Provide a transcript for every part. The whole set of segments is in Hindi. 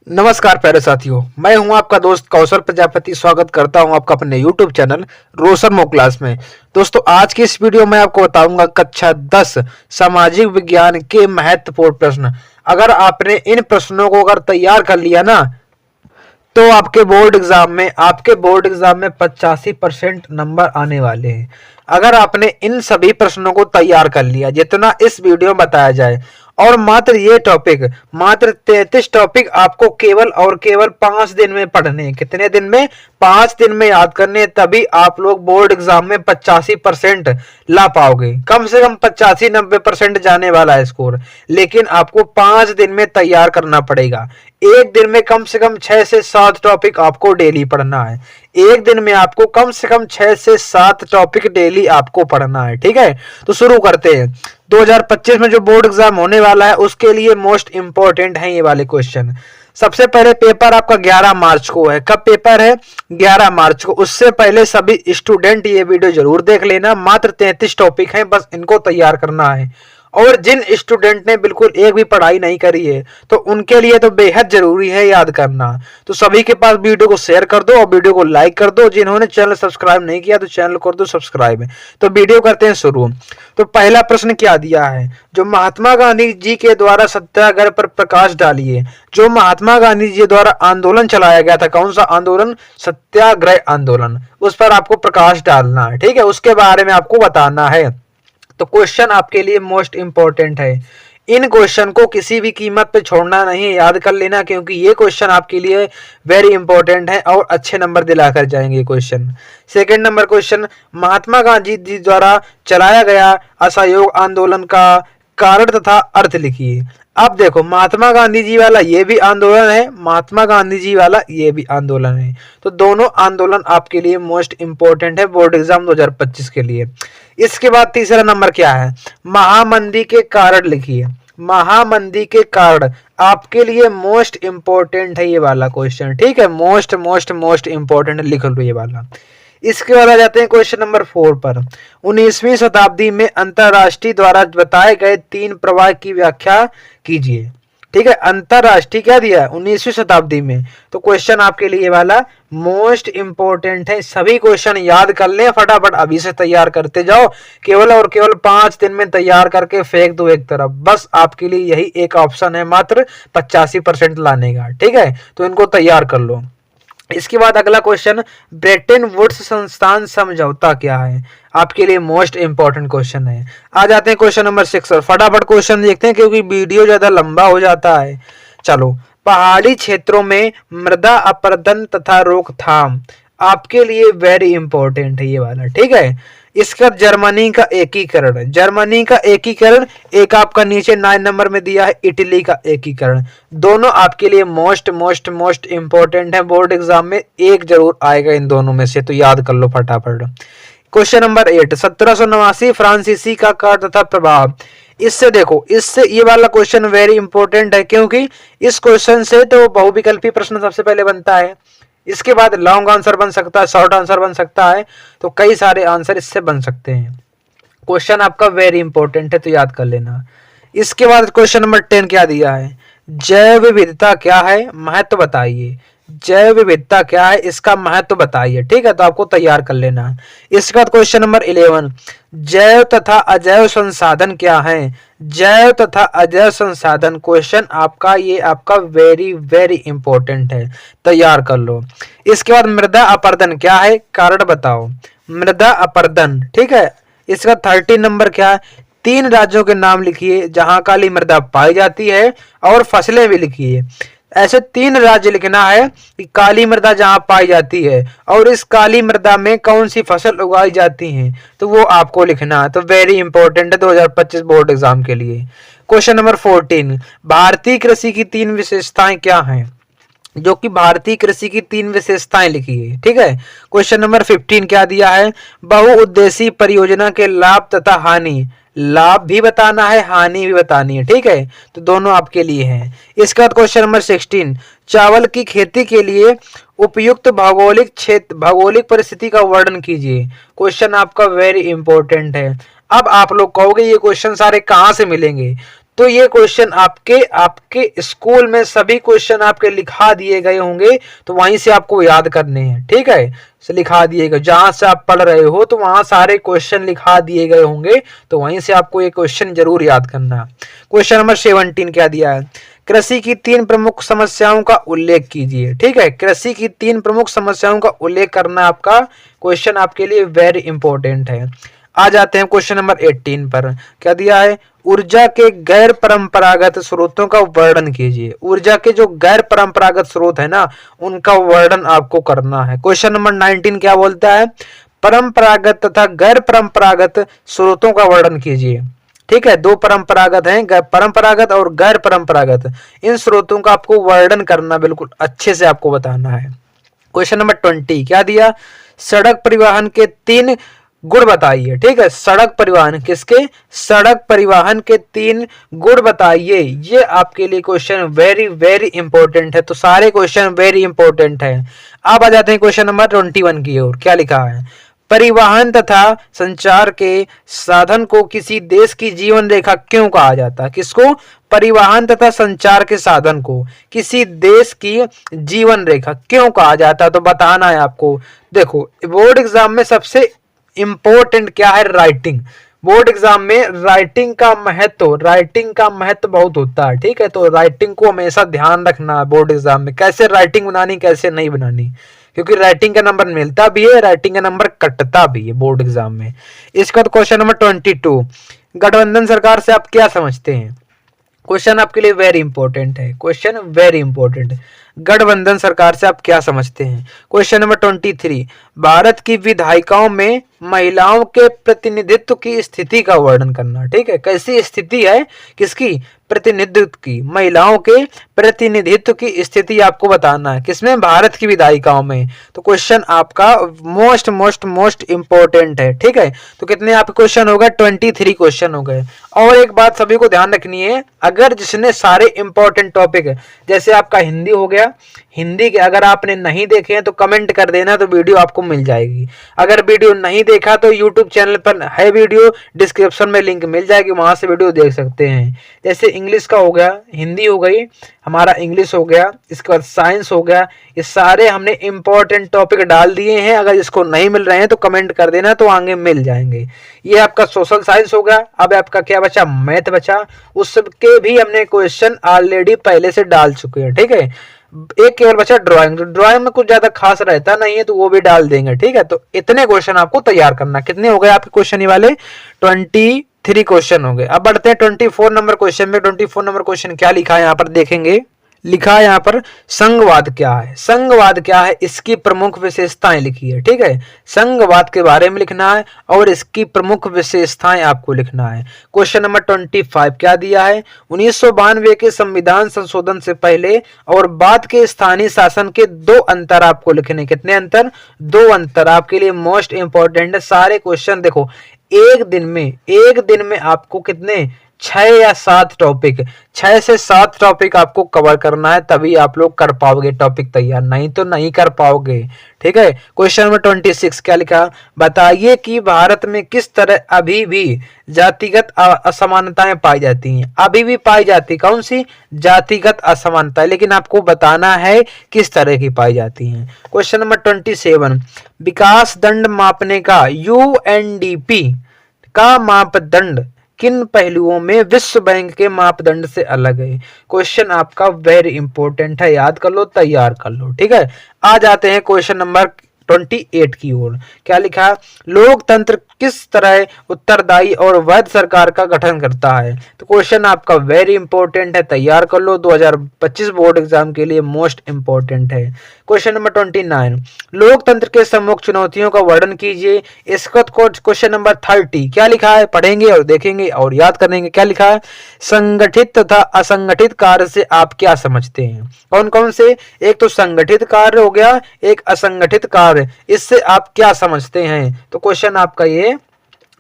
नमस्कार प्यारे साथियों, मैं हूं आपका दोस्त कौशल प्रजापति। स्वागत करता हूं आपका अपने YouTube चैनल रोशन मो क्लास में। दोस्तों, आज की इस वीडियो में आपको बताऊंगा कक्षा 10 सामाजिक विज्ञान के महत्वपूर्ण प्रश्न। अगर आपने इन प्रश्नों को अगर तैयार कर लिया ना, तो आपके बोर्ड एग्जाम में 85% नंबर आने वाले हैं। अगर आपने इन सभी प्रश्नों को तैयार कर लिया जितना इस वीडियो में बताया जाए, और मात्र 33 टॉपिक आपको केवल और केवल 5 दिन में पढ़ने हैं। कितने दिन में? 5 दिन में याद करने, तभी आप लोग बोर्ड एग्जाम में 85% ला पाओगे। कम से कम 85-90% जाने वाला है स्कोर, लेकिन आपको 5 दिन में तैयार करना पड़ेगा। एक दिन में कम से कम 6 से 7 टॉपिक आपको डेली पढ़ना है। एक दिन में आपको कम से कम 6 से 7 टॉपिक डेली आपको पढ़ना है। ठीक है, तो शुरू करते हैं। 2025 में जो बोर्ड एग्जाम होने वाला है उसके लिए मोस्ट इंपॉर्टेंट है ये वाले क्वेश्चन। सबसे पहले पेपर आपका 11 मार्च को है। कब पेपर है? 11 मार्च को। उससे पहले सभी स्टूडेंट ये वीडियो जरूर देख लेना। मात्र 33 टॉपिक हैं, बस इनको तैयार करना है। और जिन स्टूडेंट ने बिल्कुल एक भी पढ़ाई नहीं करी है, तो उनके लिए तो बेहद जरूरी है याद करना। तो सभी के पास वीडियो को शेयर कर दो और वीडियो को लाइक कर दो। जिन्होंने चैनल सब्सक्राइब नहीं किया तो चैनल कर दो सब्सक्राइब। तो वीडियो करते हैं शुरू। तो पहला प्रश्न क्या दिया है? जो महात्मा गांधी जी के द्वारा सत्याग्रह पर प्रकाश डालिए। जो महात्मा गांधी जी द्वारा आंदोलन चलाया गया था, कौन सा आंदोलन? सत्याग्रह आंदोलन। उस पर आपको प्रकाश डालना है। ठीक है, उसके बारे में आपको बताना है। तो क्वेश्चन आपके लिए मोस्ट इंपॉर्टेंट है। इन क्वेश्चन को किसी भी कीमत पे छोड़ना नहीं, याद कर लेना, क्योंकि ये क्वेश्चन आपके लिए वेरी इंपॉर्टेंट है और अच्छे नंबर दिलाकर जाएंगे question. Second number question, Mahatma Gandhi ji द्वारा चलाया गया असहयोग आंदोलन का कारण तथा अर्थ लिखिए। अब देखो, महात्मा गांधी जी वाला ये भी आंदोलन है, महात्मा गांधी जी वाला ये भी आंदोलन है। तो दोनों आंदोलन आपके लिए मोस्ट इंपॉर्टेंट है बोर्ड एग्जाम 2025 के लिए। इसके बाद तीसरा नंबर क्या है? महामंदी के कारण लिखिए। महामंदी के कारण आपके लिए मोस्ट इंपॉर्टेंट है ये वाला क्वेश्चन। ठीक है, मोस्ट इंपॉर्टेंट लिख लो ये वाला। इसके बाद आ जाते हैं क्वेश्चन नंबर 4 पर। 19वीं शताब्दी में अंतरराष्ट्रीय द्वारा बताए गए 3 प्रवाह की व्याख्या कीजिए। ठीक है, अंतरराष्ट्रीय क्या दिया है? 19वीं शताब्दी में। तो क्वेश्चन आपके लिए वाला मोस्ट इंपॉर्टेंट है। सभी क्वेश्चन याद कर लें, फटाफट अभी से तैयार करते जाओ। केवल और केवल 5 दिन में तैयार करके फेंक दो एक तरफ। बस आपके लिए यही एक ऑप्शन है, मात्र 85% लाने का। ठीक है, तो इनको तैयार कर लो। इसके बाद अगला क्वेश्चन, ब्रेटन वुड्स संस्थान समझौता क्या है? आपके लिए मोस्ट इंपॉर्टेंट क्वेश्चन है। आ जाते हैं क्वेश्चन नंबर 6 और फटाफट क्वेश्चन देखते हैं, क्योंकि वीडियो ज्यादा लंबा हो जाता है। चलो, पहाड़ी क्षेत्रों में मृदा अपरदन तथा रोकथाम आपके लिए वेरी इंपॉर्टेंट है ये वाला। ठीक है, इसका जर्मनी का एकीकरण, जर्मनी का एकीकरण, एक आपका नीचे 9 नंबर में दिया है इटली का एकीकरण। दोनों आपके लिए मोस्ट इंपॉर्टेंट है। बोर्ड एग्जाम में एक जरूर आएगा इन दोनों में से, तो याद कर लो फटाफट। क्वेश्चन नंबर 8, 1789 फ्रांसीसी का कार्य तथा प्रभाव। इससे देखो, इससे ये वाला क्वेश्चन वेरी इंपॉर्टेंट है, क्योंकि इस क्वेश्चन से तो बहुविकल्पी प्रश्न सबसे पहले बनता है। इसके बाद लॉन्ग आंसर बन सकता है, शॉर्ट आंसर बन सकता है, तो कई सारे आंसर इससे बन सकते हैं। क्वेश्चन आपका वेरी इंपॉर्टेंट है, तो याद कर लेना। इसके बाद क्वेश्चन नंबर 10 क्या दिया है? जैव विविधता क्या है, महत्व बताइए। जैव विविधता क्या है, इसका महत्व बताइए। ठीक है, तो आपको तैयार कर लेना है। इसके बाद क्वेश्चन नंबर 11, जैव तथा अजैव संसाधन क्या है? जैव तथा अजैव संसाधन क्वेश्चन आपका ये आपका वेरी इंपॉर्टेंट है, तैयार कर लो। इसके बाद मृदा अपरदन क्या है, कारण बताओ। मृदा अपरदन, ठीक है। इसका 13 नंबर क्या है? 3 राज्यों के नाम लिखिए जहां काली मृदा पाई जाती है, और फसलें भी लिखिए। ऐसे 3 राज्य लिखना है कि काली मृदा जहां पाई जाती है, और इस काली मृदा में कौन सी फसल उगाई जाती है, तो वो आपको लिखना है। तो वेरी इंपॉर्टेंट है 2025 बोर्ड एग्जाम के लिए। क्वेश्चन नंबर 14, भारतीय कृषि की 3 विशेषताएं क्या हैं? जो कि भारतीय कृषि की 3 विशेषताएं लिखिए। ठीक है। क्वेश्चन नंबर 15 क्या दिया है? बहुउद्देशीय परियोजना के लाभ तथा हानि। लाभ भी बताना है, हानि भी बतानी है। ठीक है, तो दोनों आपके लिए हैं। इसके बाद क्वेश्चन नंबर 16, चावल की खेती के लिए उपयुक्त भौगोलिक क्षेत्र, भौगोलिक परिस्थिति का वर्णन कीजिए। क्वेश्चन आपका वेरी इंपॉर्टेंट है। अब आप लोग कहोगे ये क्वेश्चन सारे कहां से मिलेंगे, तो ये क्वेश्चन आपके आपके स्कूल में सभी क्वेश्चन आपके लिखा दिए गए होंगे, तो वहीं से आपको याद करने हैं, ठीक है। से लिखा दिए गए, जहां से आप पढ़ रहे हो तो वहां सारे क्वेश्चन लिखा दिए गए होंगे, तो वहीं से आपको ये क्वेश्चन जरूर याद करना। क्वेश्चन नंबर 17 क्या दिया है, कृषि की 3 प्रमुख समस्याओं का उल्लेख कीजिए, ठीक है। कृषि की 3 प्रमुख समस्याओं का उल्लेख करना आपका क्वेश्चन आपके लिए वेरी इंपॉर्टेंट है। आ जाते हैं क्वेश्चन नंबर 18 पर, क्या दिया है, ऊर्जा के गैर परंपरागत स्रोतों का वर्णन कीजिए। ऊर्जा के जो गैर परंपरागत स्रोत है ना, उनका वर्णन आपको करना है। क्वेश्चन नंबर 19 क्या बोलता है, परंपरागत तथा गैर परंपरागत स्रोतों का वर्णन कीजिए, ठीक है। 2 परंपरागत हैं, परंपरागत और गैर परंपरागत, इन स्रोतों का आपको वर्णन करना, बिल्कुल अच्छे से आपको बताना है। क्वेश्चन नंबर 20 क्या दिया, सड़क परिवहन के 3 गुण बताइए, ठीक है। सड़क परिवहन किसके, सड़क परिवहन के 3 गुण बताइए, ये आपके लिए क्वेश्चन वेरी वेरी इंपॉर्टेंट है। तो सारे क्वेश्चन वेरी इंपॉर्टेंट है। अब आ जाते हैं क्वेश्चन नंबर 21 की ओर, क्या लिखा है, परिवहन तथा संचार के साधन को किसी देश की जीवन रेखा क्यों कहा जाता है। किसको, परिवहन तथा संचार के साधन को किसी देश की जीवन रेखा क्यों कहा जाता है, तो बताना है आपको। देखो बोर्ड एग्जाम में सबसे इंपॉर्टेंट क्या है, राइटिंग। बोर्ड एग्जाम में राइटिंग का महत्व बहुत होता है, ठीक है। तो राइटिंग को हमेशा ध्यान रखना है बोर्ड एग्जाम में, कैसे राइटिंग बनानी कैसे नहीं बनानी, क्योंकि राइटिंग का नंबर मिलता भी है, राइटिंग का नंबर कटता भी है बोर्ड एग्जाम में। इसका तो क्वेश्चन नंबर 22, गठबंधन सरकार से आप क्या समझते हैं। क्वेश्चन आपके लिए वेरी इंपॉर्टेंट है, क्वेश्चन वेरी इंपॉर्टेंट। गठबंधन सरकार से आप क्या समझते हैं। क्वेश्चन नंबर 23, भारत की विधायिकाओं में महिलाओं के प्रतिनिधित्व की स्थिति का वर्णन करना, ठीक है। कैसी स्थिति है, किसकी, प्रतिनिधित्व की, महिलाओं के प्रतिनिधित्व की स्थिति आपको बताना है, किसमें, भारत की विधायिकाओं में। तो क्वेश्चन आपका मोस्ट मोस्ट मोस्ट इंपॉर्टेंट है, ठीक है। तो कितने आपके क्वेश्चन हो गए, 23 क्वेश्चन हो गए। और एक बात सभी को ध्यान रखनी है, अगर जिसने सारे इंपॉर्टेंट टॉपिक, जैसे आपका हिंदी हो गया, हिंदी के अगर आपने नहीं देखे हैं तो कमेंट कर देना, तो वीडियो आपको मिल जाएगी। अगर वीडियो नहीं देखा तो यूट्यूब चैनल पर है वीडियो, डिस्क्रिप्शन में लिंक मिल जाएगी, वहां से वीडियो देख सकते हैं। जैसे इंग्लिश का हो गया, हिंदी हो गई, हमारा इंग्लिश हो गया, इसके बाद साइंस हो गया, ये सारे हमने इंपॉर्टेंट टॉपिक डाल दिए हैं। अगर इसको नहीं मिल रहे हैं तो कमेंट कर देना, तो आगे मिल जाएंगे। ये आपका सोशल साइंस हो गया। अब आपका क्या बचा, मैथ बचा, उसके भी हमने क्वेश्चन ऑलरेडी पहले से डाल चुके हैं, ठीक है। एक केवल बचा ड्राइंग, ड्राइंग में कुछ ज्यादा खास रहता नहीं है, तो वो भी डाल देंगे, ठीक है। तो इतने क्वेश्चन आपको तैयार करना। कितने हो गए आपके क्वेश्चन, ये वाले 23 क्वेश्चन हो गए। अब बढ़ते हैं 24 नंबर क्वेश्चन में। 24 नंबर क्वेश्चन क्या लिखा है यहाँ पर देखेंगे, लिखा है यहाँ पर, संघवाद क्या है। संघवाद क्या है, इसकी प्रमुख विशेषताएं लिखी है, ठीक है। संघवाद के बारे में लिखना है और इसकी प्रमुख विशेषताएं आपको लिखना है। क्वेश्चन नंबर 25 क्या दिया है, 1992 के संविधान संशोधन से पहले और बाद के स्थानीय शासन के 2 अंतर आपको लिखने। कितने अंतर, 2 अंतर आपके लिए मोस्ट इंपॉर्टेंट है। सारे क्वेश्चन देखो एक दिन में आपको कितने, 6 या 7 टॉपिक, 6 से 7 टॉपिक आपको कवर करना है, तभी आप लोग कर पाओगे टॉपिक तैयार, नहीं तो नहीं कर पाओगे, ठीक है। क्वेश्चन नंबर 26 क्या लिखा, बताइए कि भारत में किस तरह अभी भी जातिगत असमानताएं पाई जाती हैं। अभी भी पाई जाती, कौन सी, जातिगत असमानताएं, लेकिन आपको बताना है किस तरह की पाई जाती हैं। क्वेश्चन नंबर 27, विकास दंड मापने का यूएनडीपी का मापदंड किन पहलुओं में विश्व बैंक के मापदंड से अलग है। क्वेश्चन आपका वेरी इंपॉर्टेंट है, याद कर लो, तैयार कर लो, ठीक है। आ जाते हैं क्वेश्चन नंबर 28 की ओर। क्या लिखा, लोकतंत्र किस तरह उत्तरदायी और वैध सरकार का गठन करता है। तो क्वेश्चन आपका वेरी इंपॉर्टेंट है, तैयार कर लो, 2025 बोर्ड एग्जाम के लिए मोस्ट इंपॉर्टेंट है। क्वेश्चन नंबर 29, लोकतंत्र के सम्मुख चुनौतियों का वर्णन कीजिए। इसका क्वेश्चन नंबर 30 क्या लिखा है, पढ़ेंगे और देखेंगे और याद करेंगे। क्या लिखा है, संगठित तथा असंगठित कार्य से आप क्या समझते हैं। कौन कौन से, एक तो संगठित कार्य हो गया, एक असंगठित कार्य, इससे आप क्या समझते हैं। तो क्वेश्चन आपका ये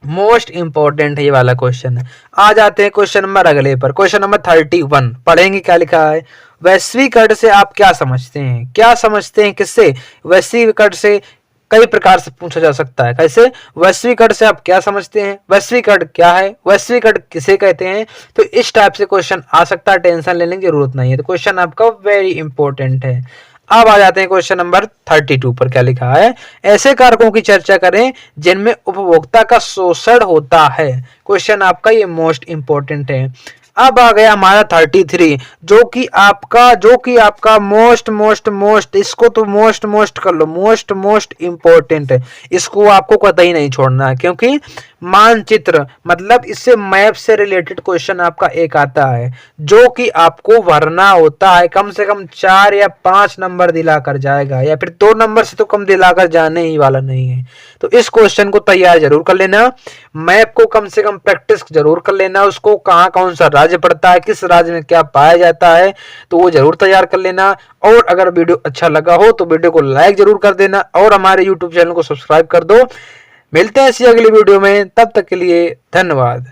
मोस्ट इंपॉर्टेंट है, ये वाला क्वेश्चन। आ जाते हैं क्वेश्चन नंबर अगले पर। क्वेश्चन नंबर 31 पढ़ेंगे। क्या लिखा है, वैश्वीकरण से आप क्या समझते हैं। क्या समझते हैं, किससे, वैश्वीकरण से कई प्रकार से पूछा जा सकता है। कैसे? वैश्विक अर्थ से आप क्या समझते हैं, वैश्विक अर्थ क्या है, वैश्विक अर्थ किसे कहते हैं। तो इस टाइप से क्वेश्चन आ सकता है, टेंशन लेने की जरूरत नहीं है। तो क्वेश्चन आपका वेरी इंपॉर्टेंट है। अब आ जाते हैं क्वेश्चन नंबर 32 पर। क्या लिखा है? ऐसे कारकों की चर्चा करें जिनमें उपभोक्ता का शोषण होता है। क्वेश्चन आपका ये मोस्ट इंपॉर्टेंट है। अब आ गया हमारा 33, जो कि आपका मोस्ट, इसको तो मोस्ट कर लो, मोस्ट इंपॉर्टेंट है। इसको आपको कतई नहीं छोड़ना है, क्योंकि मानचित्र मतलब इससे मैप से रिलेटेड क्वेश्चन आपका एक आता है, जो कि आपको भरना होता है। कम से कम 4 या 5 नंबर दिलाकर जाएगा, या फिर 2 नंबर से तो कम दिलाकर जाने ही वाला नहीं है। तो इस क्वेश्चन को तैयार जरूर कर लेना। मैप को कम से कम प्रैक्टिस जरूर कर लेना। उसको कहाँ कौन सा राज्य पड़ता है, किस राज्य में क्या पाया जाता है, तो वो जरूर तैयार कर लेना। और अगर वीडियो अच्छा लगा हो तो वीडियो को लाइक जरूर कर देना और हमारे यूट्यूब चैनल को सब्सक्राइब कर दो। मिलते हैं इसी अगली वीडियो में, तब तक के लिए धन्यवाद।